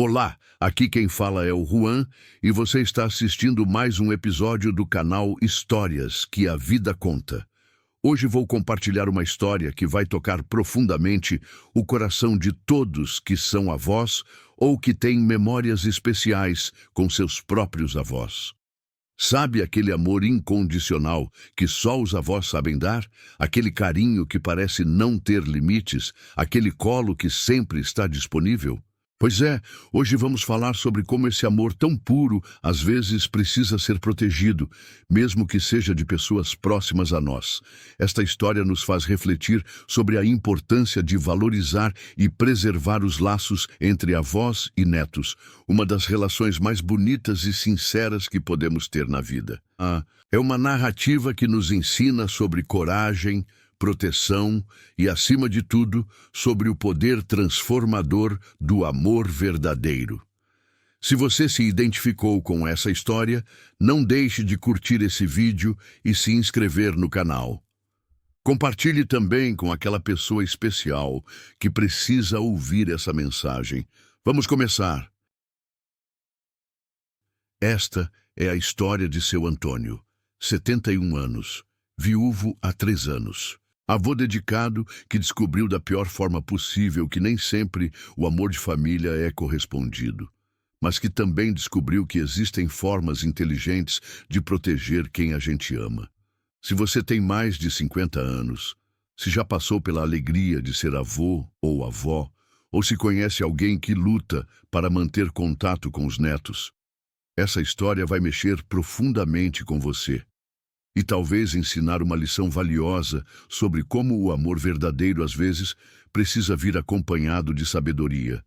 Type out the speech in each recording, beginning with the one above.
Olá, aqui quem fala é o Juan e você está assistindo mais um episódio do canal Histórias que a Vida Conta. Hoje vou compartilhar uma história que vai tocar profundamente o coração de todos que são avós ou que têm memórias especiais com seus próprios avós. Sabe aquele amor incondicional que só os avós sabem dar? Aquele carinho que parece não ter limites? Aquele colo que sempre está disponível? Pois é, hoje vamos falar sobre como esse amor tão puro às vezes precisa ser protegido, mesmo que seja de pessoas próximas a nós. Esta história nos faz refletir sobre a importância de valorizar e preservar os laços entre avós e netos, uma das relações mais bonitas e sinceras que podemos ter na vida. É uma narrativa que nos ensina sobre coragem, proteção e, acima de tudo, sobre o poder transformador do amor verdadeiro. Se você se identificou com essa história, não deixe de curtir esse vídeo e se inscrever no canal. Compartilhe também com aquela pessoa especial que precisa ouvir essa mensagem. Vamos começar. Esta é a história de seu Antônio, 71 anos, viúvo há 3 anos. Avô dedicado que descobriu da pior forma possível que nem sempre o amor de família é correspondido, mas que também descobriu que existem formas inteligentes de proteger quem a gente ama. Se você tem mais de 50 anos, se já passou pela alegria de ser avô ou avó, ou se conhece alguém que luta para manter contato com os netos, essa história vai mexer profundamente com você. E talvez ensinar uma lição valiosa sobre como o amor verdadeiro às vezes precisa vir acompanhado de sabedoria.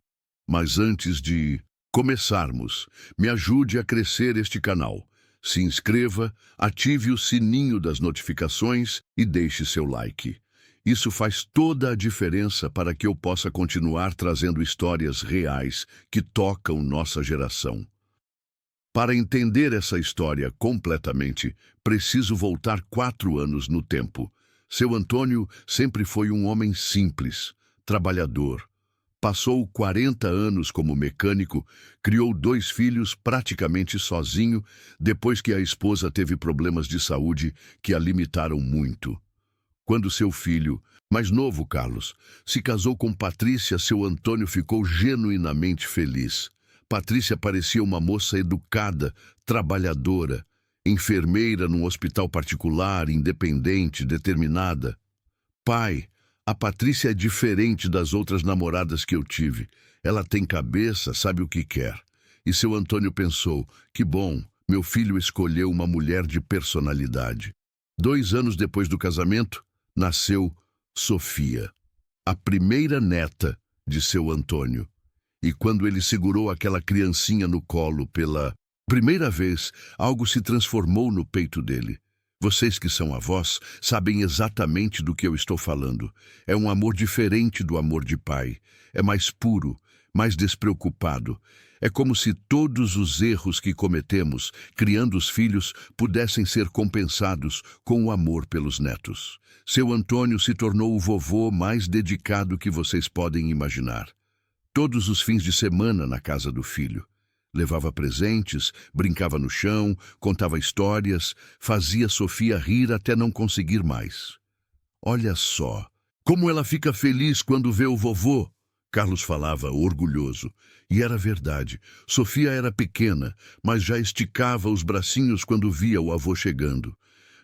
Mas antes de começarmos, me ajude a crescer este canal. Se inscreva, ative o sininho das notificações e deixe seu like. Isso faz toda a diferença para que eu possa continuar trazendo histórias reais que tocam nossa geração. Para entender essa história completamente, preciso voltar 4 anos no tempo. Seu Antônio sempre foi um homem simples, trabalhador. Passou 40 anos como mecânico, criou 2 filhos praticamente sozinho, depois que a esposa teve problemas de saúde que a limitaram muito. Quando seu filho, mais novo Carlos, se casou com Patrícia, seu Antônio ficou genuinamente feliz. Patrícia parecia uma moça educada, trabalhadora, enfermeira num hospital particular, independente, determinada. Pai, a Patrícia é diferente das outras namoradas que eu tive. Ela tem cabeça, sabe o que quer. E seu Antônio pensou, que bom, meu filho escolheu uma mulher de personalidade. 2 anos depois do casamento, nasceu Sofia, a primeira neta de seu Antônio. E quando ele segurou aquela criancinha no colo pela primeira vez, algo se transformou no peito dele. Vocês que são avós sabem exatamente do que eu estou falando. É um amor diferente do amor de pai. É mais puro, mais despreocupado. É como se todos os erros que cometemos, criando os filhos, pudessem ser compensados com o amor pelos netos. Seu Antônio se tornou o vovô mais dedicado que vocês podem imaginar. Todos os fins de semana na casa do filho. Levava presentes, brincava no chão, contava histórias, fazia Sofia rir até não conseguir mais. Olha só, como ela fica feliz quando vê o vovô, Carlos falava, orgulhoso. E era verdade. Sofia era pequena, mas já esticava os bracinhos quando via o avô chegando.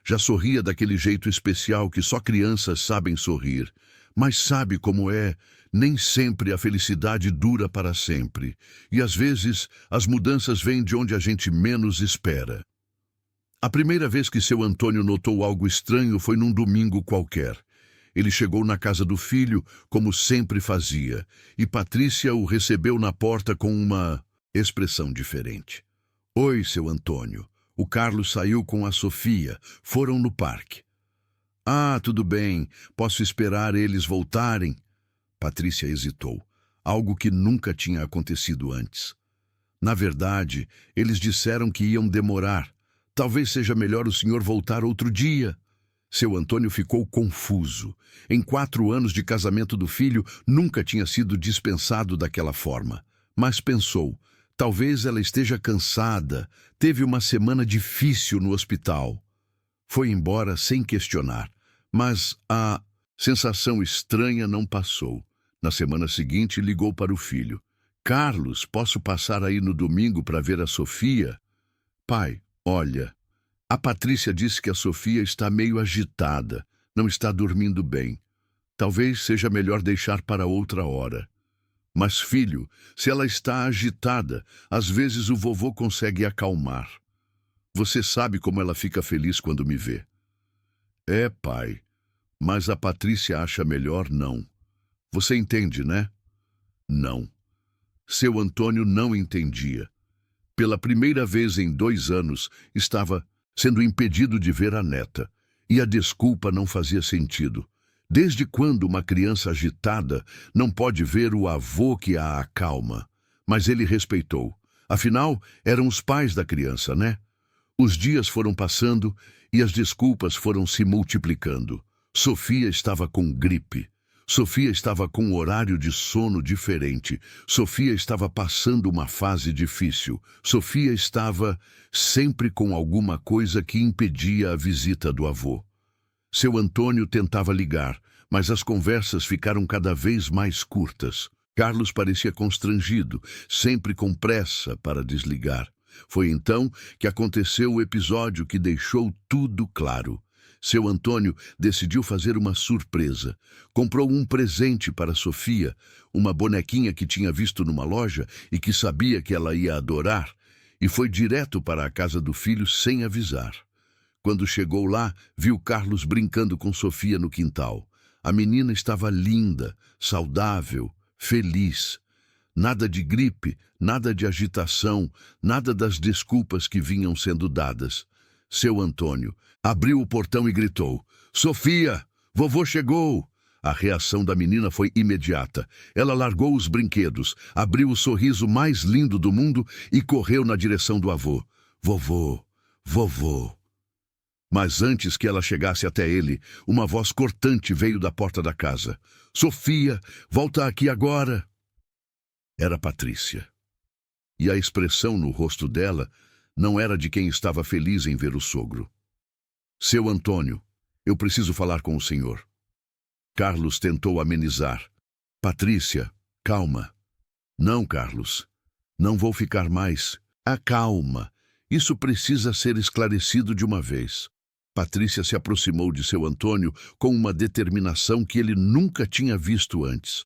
Já sorria daquele jeito especial que só crianças sabem sorrir. Mas sabe como é? Nem sempre a felicidade dura para sempre. E às vezes as mudanças vêm de onde a gente menos espera. A primeira vez que seu Antônio notou algo estranho foi num domingo qualquer. Ele chegou na casa do filho, como sempre fazia, e Patrícia o recebeu na porta com uma expressão diferente. Oi, seu Antônio. O Carlos saiu com a Sofia. Foram no parque. Ah, tudo bem. Posso esperar eles voltarem? Patrícia hesitou. Algo que nunca tinha acontecido antes. Na verdade, eles disseram que iam demorar. Talvez seja melhor o senhor voltar outro dia. Seu Antônio ficou confuso. Em 4 anos de casamento do filho, nunca tinha sido dispensado daquela forma. Mas pensou, talvez ela esteja cansada, teve uma semana difícil no hospital. Foi embora sem questionar, mas a sensação estranha não passou. Na semana seguinte, ligou para o filho. Carlos, posso passar aí no domingo para ver a Sofia? Pai, olha, a Patrícia disse que a Sofia está meio agitada, não está dormindo bem. Talvez seja melhor deixar para outra hora. Mas, filho, se ela está agitada, às vezes o vovô consegue acalmar. Você sabe como ela fica feliz quando me vê. É, pai, mas a Patrícia acha melhor não. Você entende, né? Não. Seu Antônio não entendia. Pela primeira vez em 2 anos, estava sendo impedido de ver a neta, e a desculpa não fazia sentido. Desde quando uma criança agitada não pode ver o avô que a acalma? Mas ele respeitou. Afinal, eram os pais da criança, né? Os dias foram passando e as desculpas foram se multiplicando. Sofia estava com gripe. Sofia estava com um horário de sono diferente. Sofia estava passando uma fase difícil. Sofia estava sempre com alguma coisa que impedia a visita do avô. Seu Antônio tentava ligar, mas as conversas ficaram cada vez mais curtas. Carlos parecia constrangido, sempre com pressa para desligar. Foi então que aconteceu o episódio que deixou tudo claro. Seu Antônio decidiu fazer uma surpresa. Comprou um presente para Sofia, uma bonequinha que tinha visto numa loja e que sabia que ela ia adorar, e foi direto para a casa do filho sem avisar. Quando chegou lá, viu Carlos brincando com Sofia no quintal. A menina estava linda, saudável, feliz. Nada de gripe, nada de agitação, nada das desculpas que vinham sendo dadas. Seu Antônio abriu o portão e gritou: Sofia, vovô chegou! A reação da menina foi imediata. Ela largou os brinquedos, abriu o sorriso mais lindo do mundo e correu na direção do avô. Vovô, vovô. Mas antes que ela chegasse até ele, uma voz cortante veio da porta da casa. Sofia, volta aqui agora! Era Patrícia. E a expressão no rosto dela não era de quem estava feliz em ver o sogro. Seu Antônio, eu preciso falar com o senhor. Carlos tentou amenizar. Patrícia, calma. Não, Carlos. Não vou ficar mais. Acalma. Isso precisa ser esclarecido de uma vez. Patrícia se aproximou de seu Antônio com uma determinação que ele nunca tinha visto antes.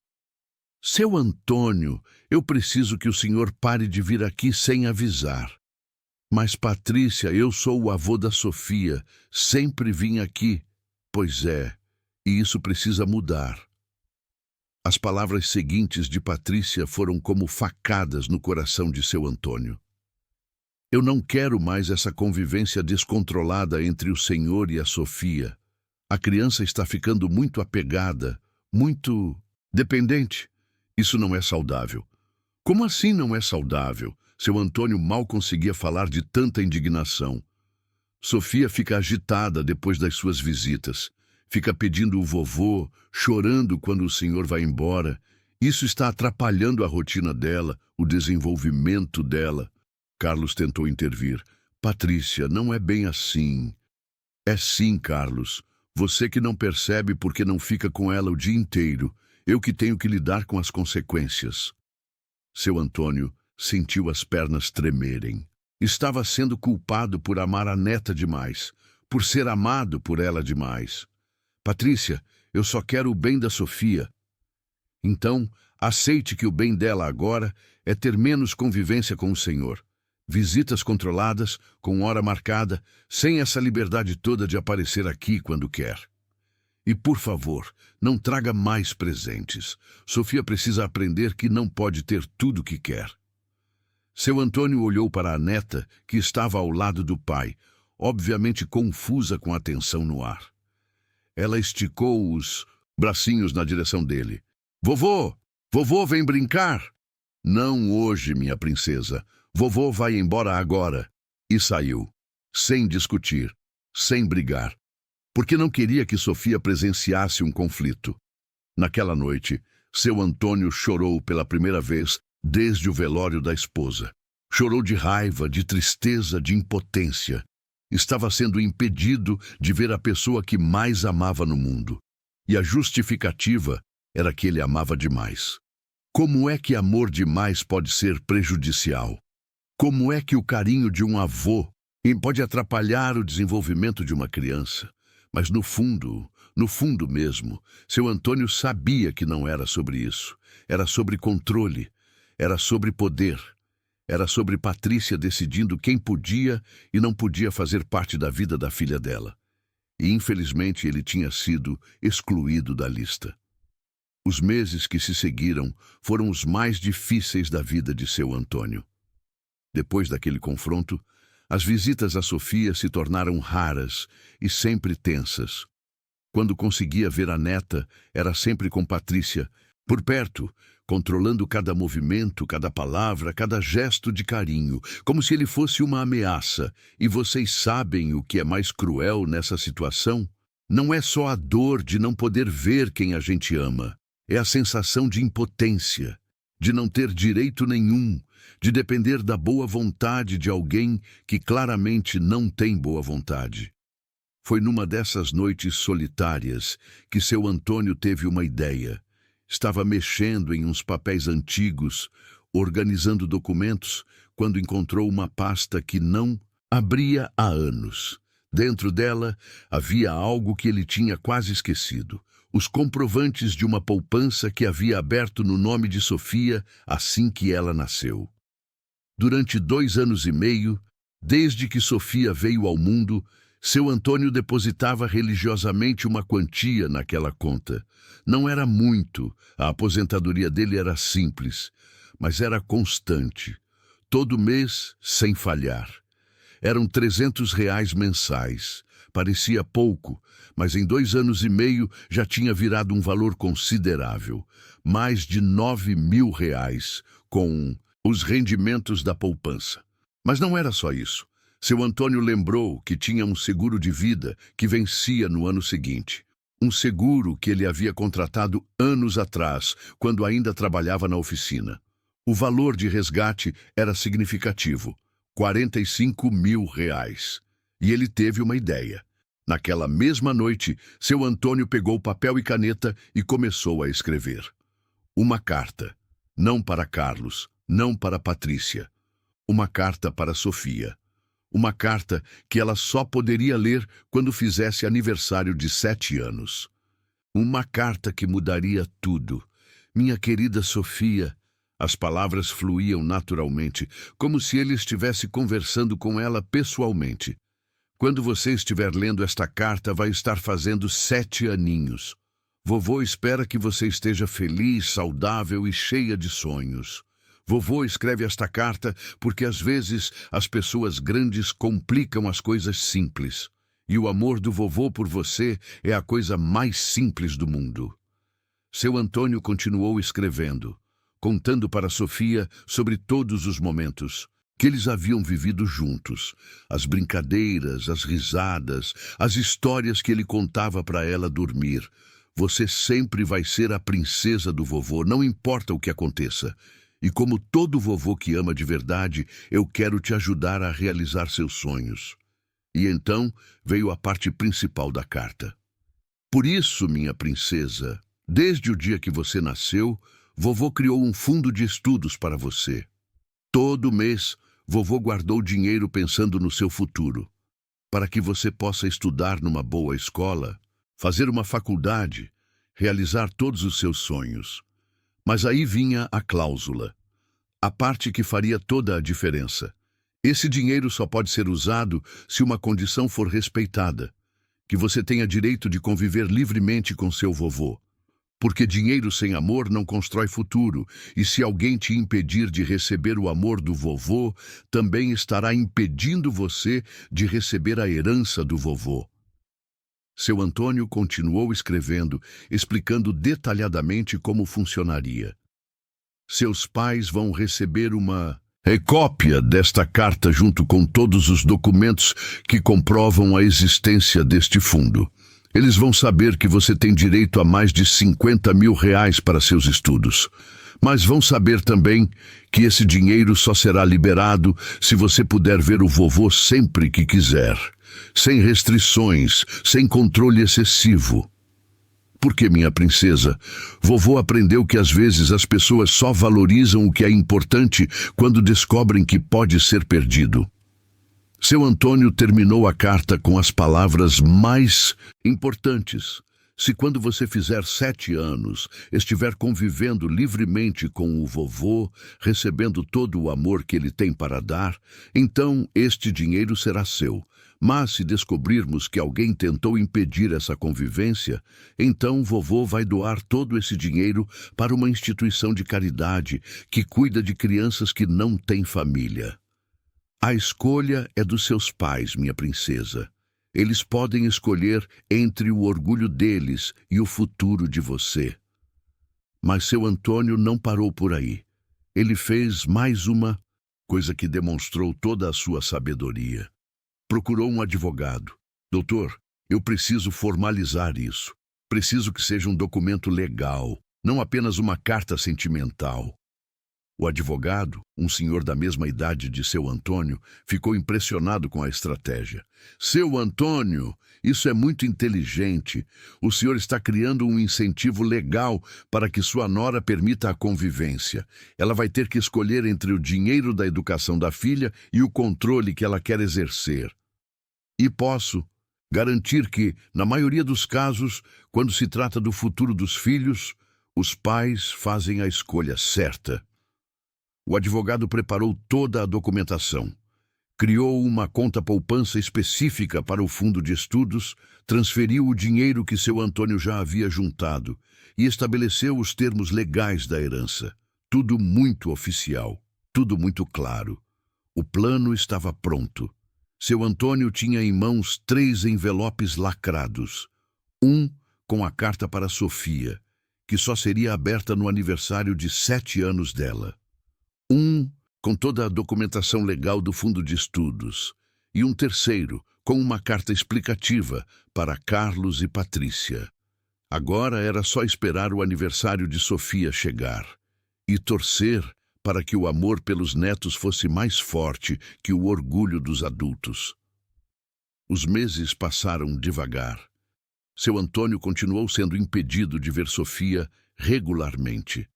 Seu Antônio, eu preciso que o senhor pare de vir aqui sem avisar. Mas, Patrícia, eu sou o avô da Sofia. Sempre vim aqui. Pois é, e isso precisa mudar. As palavras seguintes de Patrícia foram como facadas no coração de seu Antônio. Eu não quero mais essa convivência descontrolada entre o senhor e a Sofia. A criança está ficando muito apegada, muito dependente. Isso não é saudável. Como assim não é saudável? Seu Antônio mal conseguia falar de tanta indignação. Sofia fica agitada depois das suas visitas. Fica pedindo o vovô, chorando quando o senhor vai embora. Isso está atrapalhando a rotina dela, o desenvolvimento dela. Carlos tentou intervir. Patrícia, não é bem assim. É sim, Carlos. Você que não percebe porque não fica com ela o dia inteiro. Eu que tenho que lidar com as consequências. Seu Antônio sentiu as pernas tremerem. Estava sendo culpado por amar a neta demais, por ser amado por ela demais. Patrícia, eu só quero o bem da Sofia. Então, aceite que o bem dela agora é ter menos convivência com o senhor. Visitas controladas, com hora marcada, sem essa liberdade toda de aparecer aqui quando quer. E, por favor, não traga mais presentes. Sofia precisa aprender que não pode ter tudo o que quer. Seu Antônio olhou para a neta, que estava ao lado do pai, obviamente confusa com a tensão no ar. Ela esticou os bracinhos na direção dele. Vovô! Vovô, vem brincar! Não hoje, minha princesa. Vovô vai embora agora. E saiu, sem discutir, sem brigar, porque não queria que Sofia presenciasse um conflito. Naquela noite, seu Antônio chorou pela primeira vez desde o velório da esposa. Chorou de raiva, de tristeza, de impotência. Estava sendo impedido de ver a pessoa que mais amava no mundo. E a justificativa era que ele amava demais. Como é que amor demais pode ser prejudicial? Como é que o carinho de um avô pode atrapalhar o desenvolvimento de uma criança? Mas no fundo mesmo, seu Antônio sabia que não era sobre isso. Era sobre controle, era sobre poder. Era sobre Patrícia decidindo quem podia e não podia fazer parte da vida da filha dela. E infelizmente ele tinha sido excluído da lista. Os meses que se seguiram foram os mais difíceis da vida de seu Antônio. Depois daquele confronto, as visitas a Sofia se tornaram raras e sempre tensas. Quando conseguia ver a neta, era sempre com Patrícia, por perto, controlando cada movimento, cada palavra, cada gesto de carinho, como se ele fosse uma ameaça. E vocês sabem o que é mais cruel nessa situação? Não é só a dor de não poder ver quem a gente ama. É a sensação de impotência, de não ter direito nenhum, de depender da boa vontade de alguém que claramente não tem boa vontade. Foi numa dessas noites solitárias que seu Antônio teve uma ideia. Estava mexendo em uns papéis antigos, organizando documentos, quando encontrou uma pasta que não abria há anos. Dentro dela havia algo que ele tinha quase esquecido: os comprovantes de uma poupança que havia aberto no nome de Sofia assim que ela nasceu. Durante 2 anos e meio, desde que Sofia veio ao mundo, seu Antônio depositava religiosamente uma quantia naquela conta. Não era muito, a aposentadoria dele era simples, mas era constante. Todo mês, sem falhar. Eram R$ 300 mensais. Parecia pouco, mas em 2 anos e meio já tinha virado um valor considerável. Mais de R$ 9.000, com os rendimentos da poupança. Mas não era só isso. Seu Antônio lembrou que tinha um seguro de vida que vencia no ano seguinte. Um seguro que ele havia contratado anos atrás, quando ainda trabalhava na oficina. O valor de resgate era significativo, R$ 45.000. E ele teve uma ideia. Naquela mesma noite, seu Antônio pegou papel e caneta e começou a escrever. Uma carta. Não para Carlos, não para Patrícia. Uma carta para Sofia. Uma carta que ela só poderia ler quando fizesse aniversário de 7 anos. Uma carta que mudaria tudo. Minha querida Sofia. As palavras fluíam naturalmente, como se ele estivesse conversando com ela pessoalmente. Quando você estiver lendo esta carta, vai estar fazendo 7 aninhos. Vovô espera que você esteja feliz, saudável e cheia de sonhos. Vovô escreve esta carta porque às vezes as pessoas grandes complicam as coisas simples. E o amor do vovô por você é a coisa mais simples do mundo. Seu Antônio continuou escrevendo, contando para Sofia sobre todos os momentos que eles haviam vivido juntos, as brincadeiras, as risadas, as histórias que ele contava para ela dormir. Você sempre vai ser a princesa do vovô, não importa o que aconteça. E como todo vovô que ama de verdade, eu quero te ajudar a realizar seus sonhos. E então veio a parte principal da carta. Por isso, minha princesa, desde o dia que você nasceu, vovô criou um fundo de estudos para você. Todo mês, vovô guardou dinheiro pensando no seu futuro, para que você possa estudar numa boa escola, fazer uma faculdade, realizar todos os seus sonhos. Mas aí vinha a cláusula, a parte que faria toda a diferença. Esse dinheiro só pode ser usado se uma condição for respeitada, que você tenha direito de conviver livremente com seu vovô. Porque dinheiro sem amor não constrói futuro, e se alguém te impedir de receber o amor do vovô, também estará impedindo você de receber a herança do vovô. Seu Antônio continuou escrevendo, explicando detalhadamente como funcionaria. Seus pais vão receber uma cópia desta carta junto com todos os documentos que comprovam a existência deste fundo. Eles vão saber que você tem direito a mais de R$ 50.000 para seus estudos. Mas vão saber também que esse dinheiro só será liberado se você puder ver o vovô sempre que quiser, sem restrições, sem controle excessivo. Porque, minha princesa, vovô aprendeu que às vezes as pessoas só valorizam o que é importante quando descobrem que pode ser perdido. Seu Antônio terminou a carta com as palavras mais importantes. Se quando você fizer 7 anos, estiver convivendo livremente com o vovô, recebendo todo o amor que ele tem para dar, então este dinheiro será seu. Mas se descobrirmos que alguém tentou impedir essa convivência, então vovô vai doar todo esse dinheiro para uma instituição de caridade que cuida de crianças que não têm família. A escolha é dos seus pais, minha princesa. Eles podem escolher entre o orgulho deles e o futuro de você. Mas seu Antônio não parou por aí. Ele fez mais uma coisa que demonstrou toda a sua sabedoria. Procurou um advogado. Doutor, eu preciso formalizar isso. Preciso que seja um documento legal, não apenas uma carta sentimental. O advogado, um senhor da mesma idade de seu Antônio, ficou impressionado com a estratégia. Seu Antônio, isso é muito inteligente. O senhor está criando um incentivo legal para que sua nora permita a convivência. Ela vai ter que escolher entre o dinheiro da educação da filha e o controle que ela quer exercer. E posso garantir que, na maioria dos casos, quando se trata do futuro dos filhos, os pais fazem a escolha certa. O advogado preparou toda a documentação. Criou uma conta poupança específica para o fundo de estudos, transferiu o dinheiro que seu Antônio já havia juntado e estabeleceu os termos legais da herança. Tudo muito oficial, tudo muito claro. O plano estava pronto. Seu Antônio tinha em mãos 3 envelopes lacrados. Um com a carta para Sofia, que só seria aberta no aniversário de 7 anos dela. Um com toda a documentação legal do fundo de estudos. E um terceiro com uma carta explicativa para Carlos e Patrícia. Agora era só esperar o aniversário de Sofia chegar e torcer para que o amor pelos netos fosse mais forte que o orgulho dos adultos. Os meses passaram devagar. Seu Antônio continuou sendo impedido de ver Sofia regularmente.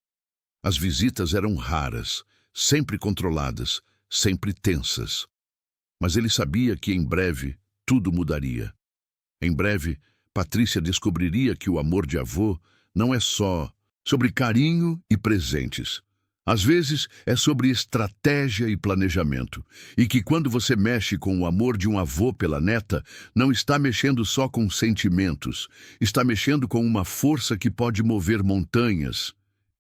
As visitas eram raras, sempre controladas, sempre tensas. Mas ele sabia que em breve tudo mudaria. Em breve, Patrícia descobriria que o amor de avô não é só sobre carinho e presentes. Às vezes é sobre estratégia e planejamento, e que quando você mexe com o amor de um avô pela neta, não está mexendo só com sentimentos, está mexendo com uma força que pode mover montanhas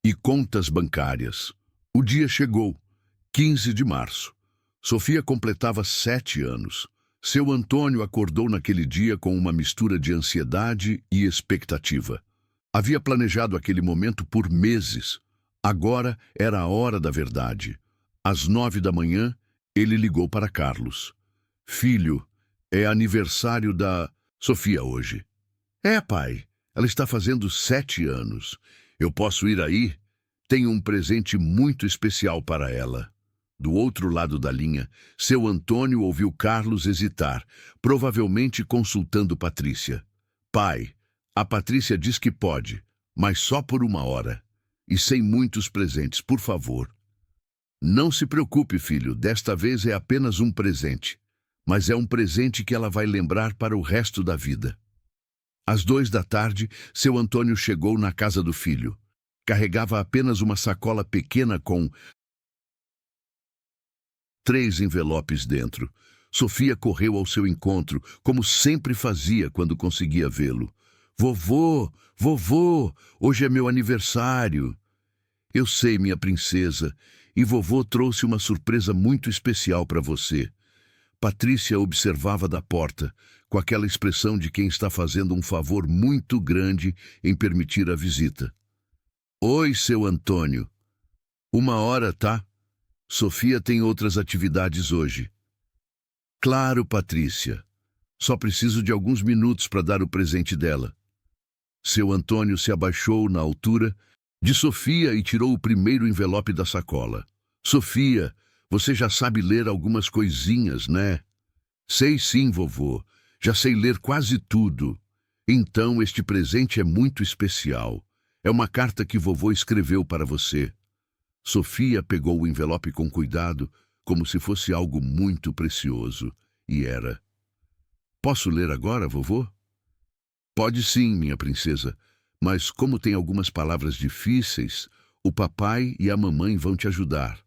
e contas bancárias. O dia chegou, 15 de março. Sofia completava 7 anos. Seu Antônio acordou naquele dia com uma mistura de ansiedade e expectativa. Havia planejado aquele momento por meses. Agora era a hora da verdade. Às 9 da manhã, ele ligou para Carlos. Filho, é aniversário da Sofia hoje. É, pai. Ela está fazendo 7 anos. Eu posso ir aí? Tenho um presente muito especial para ela. Do outro lado da linha, seu Antônio ouviu Carlos hesitar, provavelmente consultando Patrícia. Pai, a Patrícia diz que pode, mas só por 1 hora. E sem muitos presentes, por favor. Não se preocupe, filho, desta vez é apenas um presente. Mas é um presente que ela vai lembrar para o resto da vida. Às 2 da tarde, seu Antônio chegou na casa do filho. Carregava apenas uma sacola pequena com 3 envelopes dentro. Sofia correu ao seu encontro, como sempre fazia quando conseguia vê-lo. Vovô, vovô, hoje é meu aniversário. Eu sei, minha princesa, e vovô trouxe uma surpresa muito especial para você. Patrícia observava da porta, com aquela expressão de quem está fazendo um favor muito grande em permitir a visita. Oi, seu Antônio. 1 hora, tá? Sofia tem outras atividades hoje. Claro, Patrícia. Só preciso de alguns minutos para dar o presente dela. Seu Antônio se abaixou na altura de Sofia e tirou o primeiro envelope da sacola. Sofia, você já sabe ler algumas coisinhas, né? Sei sim, vovô. Já sei ler quase tudo. Então, este presente é muito especial. É uma carta que vovô escreveu para você. Sofia pegou o envelope com cuidado, como se fosse algo muito precioso. E era. Posso ler agora, vovô? Pode sim, minha princesa. Mas como tem algumas palavras difíceis, o papai e a mamãe vão te ajudar.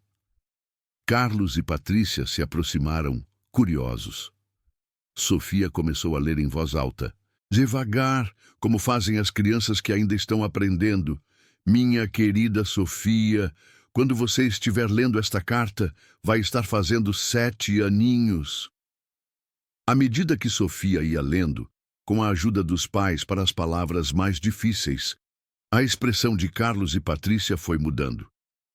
Carlos e Patrícia se aproximaram, curiosos. Sofia começou a ler em voz alta. Devagar, como fazem as crianças que ainda estão aprendendo. Minha querida Sofia, quando você estiver lendo esta carta, vai estar fazendo 7 aninhos. À medida que Sofia ia lendo, com a ajuda dos pais para as palavras mais difíceis, a expressão de Carlos e Patrícia foi mudando.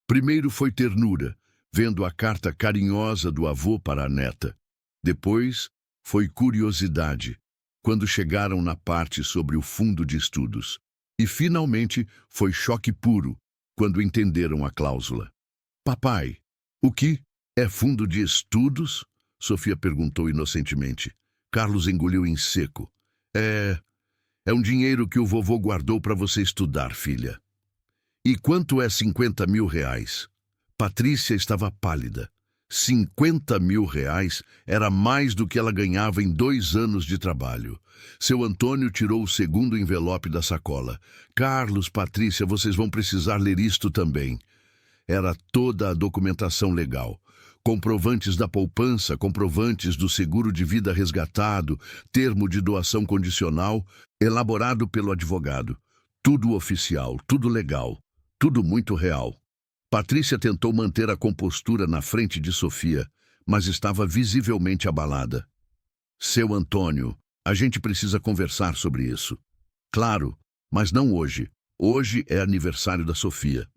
Primeiro foi ternura, vendo a carta carinhosa do avô para a neta. Depois foi curiosidade, quando chegaram na parte sobre o fundo de estudos. E finalmente foi choque puro, quando entenderam a cláusula. Papai, o que é fundo de estudos? Sofia perguntou inocentemente. Carlos engoliu em seco. É um dinheiro que o vovô guardou para você estudar, filha. E quanto é 50 mil reais? Patrícia estava pálida. 50 mil reais era mais do que ela ganhava em 2 anos de trabalho. Seu Antônio tirou o segundo envelope da sacola. Carlos, Patrícia, vocês vão precisar ler isto também. Era toda a documentação legal. Comprovantes da poupança, comprovantes do seguro de vida resgatado, termo de doação condicional, elaborado pelo advogado. Tudo oficial, tudo legal, tudo muito real. Patrícia tentou manter a compostura na frente de Sofia, mas estava visivelmente abalada. Seu Antônio, a gente precisa conversar sobre isso. Claro, mas não hoje. Hoje é aniversário da Sofia.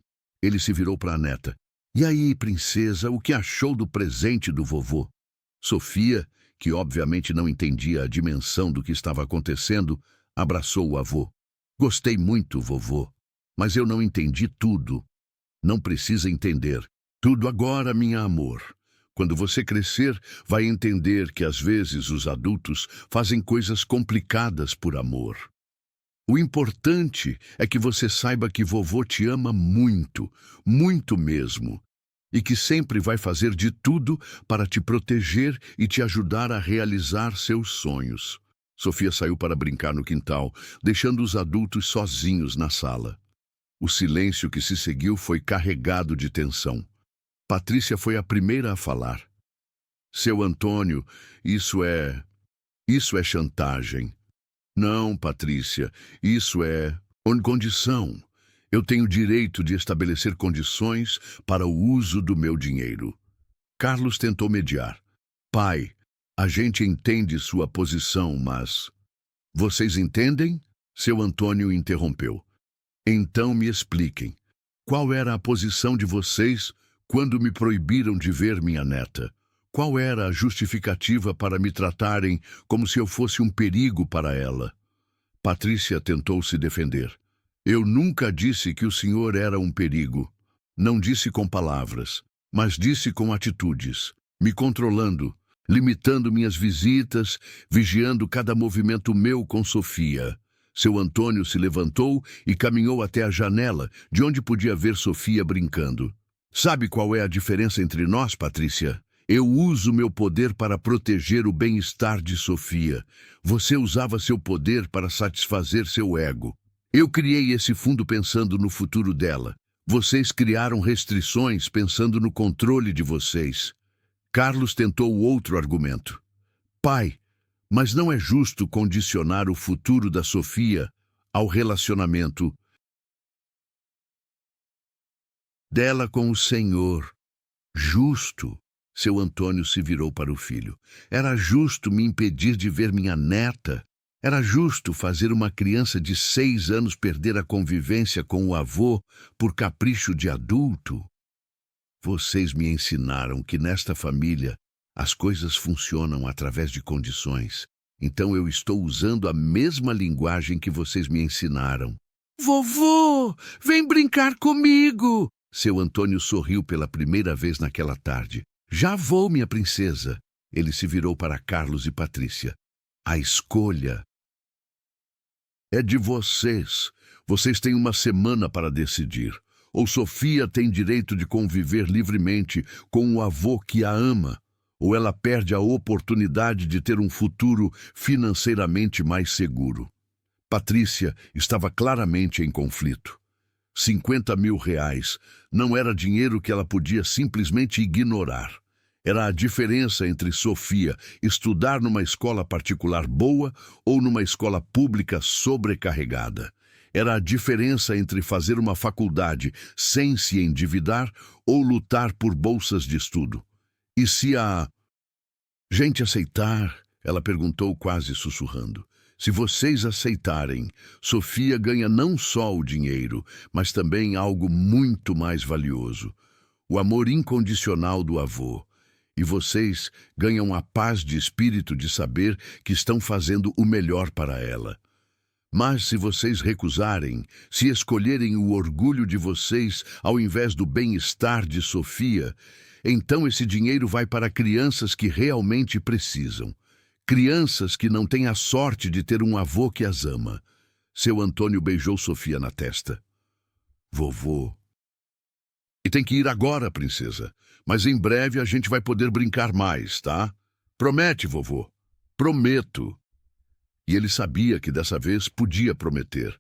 Ele se virou para a neta. E aí, princesa, o que achou do presente do vovô? Sofia, que obviamente não entendia a dimensão do que estava acontecendo, abraçou o avô. Gostei muito, vovô, mas eu não entendi tudo. Não precisa entender. Tudo agora, minha amor. Quando você crescer, vai entender que às vezes os adultos fazem coisas complicadas por amor. O importante é que você saiba que vovô te ama muito, muito mesmo, e que sempre vai fazer de tudo para te proteger e te ajudar a realizar seus sonhos. Sofia saiu para brincar no quintal, deixando os adultos sozinhos na sala. O silêncio que se seguiu foi carregado de tensão. Patrícia foi a primeira a falar. Seu Antônio, isso é chantagem. Não, Patrícia, isso é condição. Eu tenho direito de estabelecer condições para o uso do meu dinheiro. Carlos tentou mediar. Pai, a gente entende sua posição, mas... Vocês entendem? Seu Antônio interrompeu. Então me expliquem. Qual era a posição de vocês quando me proibiram de ver minha neta? Qual era a justificativa para me tratarem como se eu fosse um perigo para ela? Patrícia tentou se defender. Eu nunca disse que o senhor era um perigo. Não disse com palavras, mas disse com atitudes, me controlando, limitando minhas visitas, vigiando cada movimento meu com Sofia. Seu Antônio se levantou e caminhou até a janela, de onde podia ver Sofia brincando. Sabe qual é a diferença entre nós, Patrícia? Eu uso meu poder para proteger o bem-estar de Sofia. Você usava seu poder para satisfazer seu ego. Eu criei esse fundo pensando no futuro dela. Vocês criaram restrições pensando no controle de vocês. Carlos tentou outro argumento. Pai, mas não é justo condicionar o futuro da Sofia ao relacionamento dela com o Senhor. Justo. Seu Antônio se virou para o filho. Era justo me impedir de ver minha neta. Era justo fazer uma criança de 6 anos perder a convivência com o avô por capricho de adulto. Vocês me ensinaram que nesta família as coisas funcionam através de condições. Então eu estou usando a mesma linguagem que vocês me ensinaram. Vovô, vem brincar comigo! Seu Antônio sorriu pela primeira vez naquela tarde. Já vou, minha princesa. Ele se virou para Carlos e Patrícia. A escolha é de vocês. Vocês têm uma semana para decidir. Ou Sofia tem direito de conviver livremente com o avô que a ama, ou ela perde a oportunidade de ter um futuro financeiramente mais seguro. Patrícia estava claramente em conflito. 50 mil reais não era dinheiro que ela podia simplesmente ignorar. Era a diferença entre Sofia estudar numa escola particular boa ou numa escola pública sobrecarregada. Era a diferença entre fazer uma faculdade sem se endividar ou lutar por bolsas de estudo. E se a gente aceitar? Ela perguntou quase sussurrando. Se vocês aceitarem, Sofia ganha não só o dinheiro, mas também algo muito mais valioso: o amor incondicional do avô. E vocês ganham a paz de espírito de saber que estão fazendo o melhor para ela. Mas se vocês recusarem, se escolherem o orgulho de vocês ao invés do bem-estar de Sofia, então esse dinheiro vai para crianças que realmente precisam. Crianças que não têm a sorte de ter um avô que as ama. Seu Antônio beijou Sofia na testa. Vovô. E tem que ir agora, princesa. Mas em breve a gente vai poder brincar mais, tá? Promete, vovô. Prometo. E ele sabia que dessa vez podia prometer,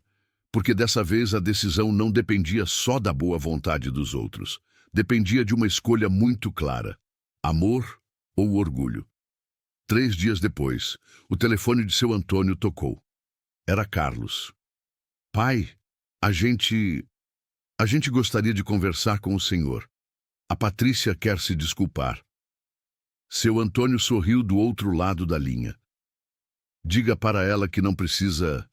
porque dessa vez a decisão não dependia só da boa vontade dos outros. Dependia de uma escolha muito clara: amor ou orgulho. 3 dias depois, o telefone de seu Antônio tocou. Era Carlos. Pai, a gente gostaria de conversar com o senhor. A Patrícia quer se desculpar. Seu Antônio sorriu do outro lado da linha. Diga para ela que não precisa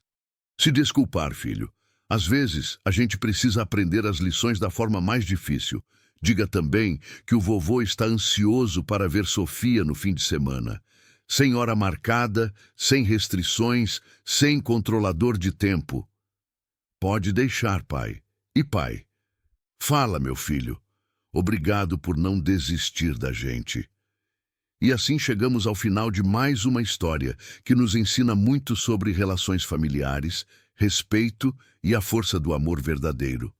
se desculpar, filho. Às vezes, a gente precisa aprender as lições da forma mais difícil. Diga também que o vovô está ansioso para ver Sofia no fim de semana. Sem hora marcada, sem restrições, sem controlador de tempo. Pode deixar, pai. E pai? Fala, meu filho. Obrigado por não desistir da gente. E assim chegamos ao final de mais uma história que nos ensina muito sobre relações familiares, respeito e a força do amor verdadeiro.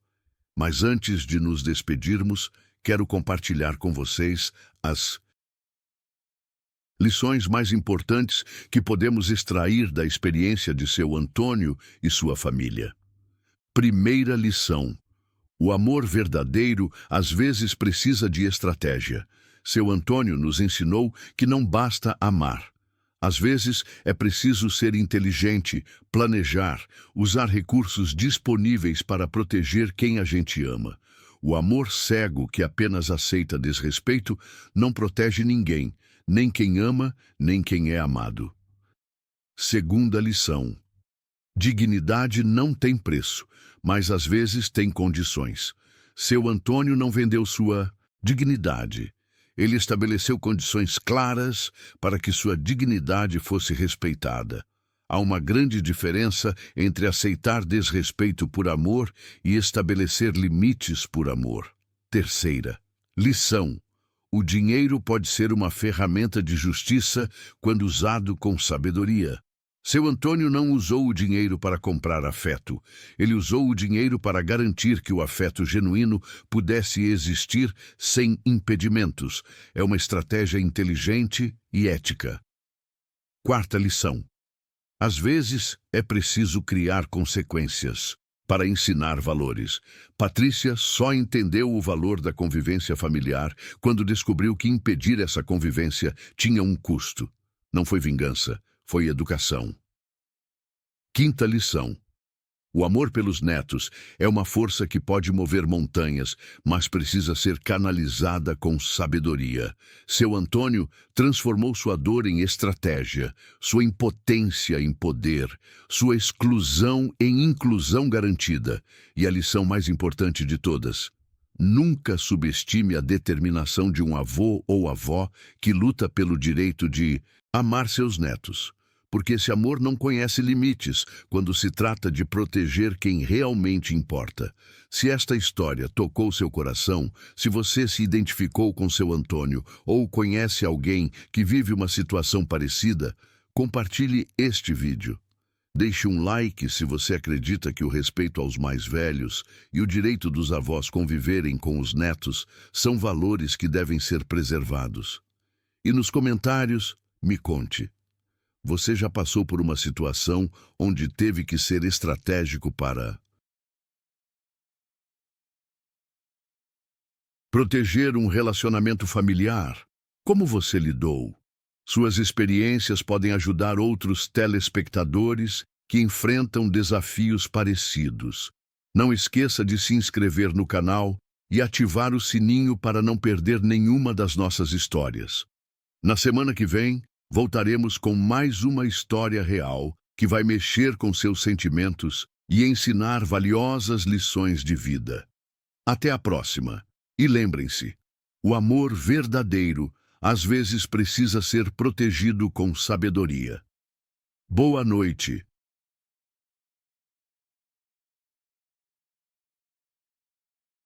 Mas antes de nos despedirmos, quero compartilhar com vocês as lições mais importantes que podemos extrair da experiência de seu Antônio e sua família. Primeira lição: o amor verdadeiro às vezes precisa de estratégia. Seu Antônio nos ensinou que não basta amar. Às vezes é preciso ser inteligente, planejar, usar recursos disponíveis para proteger quem a gente ama. O amor cego que apenas aceita desrespeito não protege ninguém, nem quem ama, nem quem é amado. Segunda lição: dignidade não tem preço, mas às vezes tem condições. Seu Antônio não vendeu sua dignidade. Ele estabeleceu condições claras para que sua dignidade fosse respeitada. Há uma grande diferença entre aceitar desrespeito por amor e estabelecer limites por amor. Terceira lição: o dinheiro pode ser uma ferramenta de justiça quando usado com sabedoria. Seu Antônio não usou o dinheiro para comprar afeto. Ele usou o dinheiro para garantir que o afeto genuíno pudesse existir sem impedimentos. É uma estratégia inteligente e ética. Quarta lição: às vezes é preciso criar consequências para ensinar valores. Patrícia só entendeu o valor da convivência familiar quando descobriu que impedir essa convivência tinha um custo. Não foi vingança, foi educação. Quinta lição: o amor pelos netos é uma força que pode mover montanhas, mas precisa ser canalizada com sabedoria. Seu Antônio transformou sua dor em estratégia, sua impotência em poder, sua exclusão em inclusão garantida. E a lição mais importante de todas: nunca subestime a determinação de um avô ou avó que luta pelo direito de amar seus netos. porque esse amor não conhece limites quando se trata de proteger quem realmente importa. Se esta história tocou seu coração, se você se identificou com seu Antônio ou conhece alguém que vive uma situação parecida, compartilhe este vídeo. Deixe um like se você acredita que o respeito aos mais velhos e o direito dos avós conviverem com os netos são valores que devem ser preservados. E nos comentários, me conte. Você já passou por uma situação onde teve que ser estratégico para proteger um relacionamento familiar? Como você lidou? Suas experiências podem ajudar outros telespectadores que enfrentam desafios parecidos. Não esqueça de se inscrever no canal e ativar o sininho para não perder nenhuma das nossas histórias. Na semana que vem, voltaremos com mais uma história real que vai mexer com seus sentimentos e ensinar valiosas lições de vida. Até a próxima. E lembrem-se, o amor verdadeiro às vezes precisa ser protegido com sabedoria. Boa noite.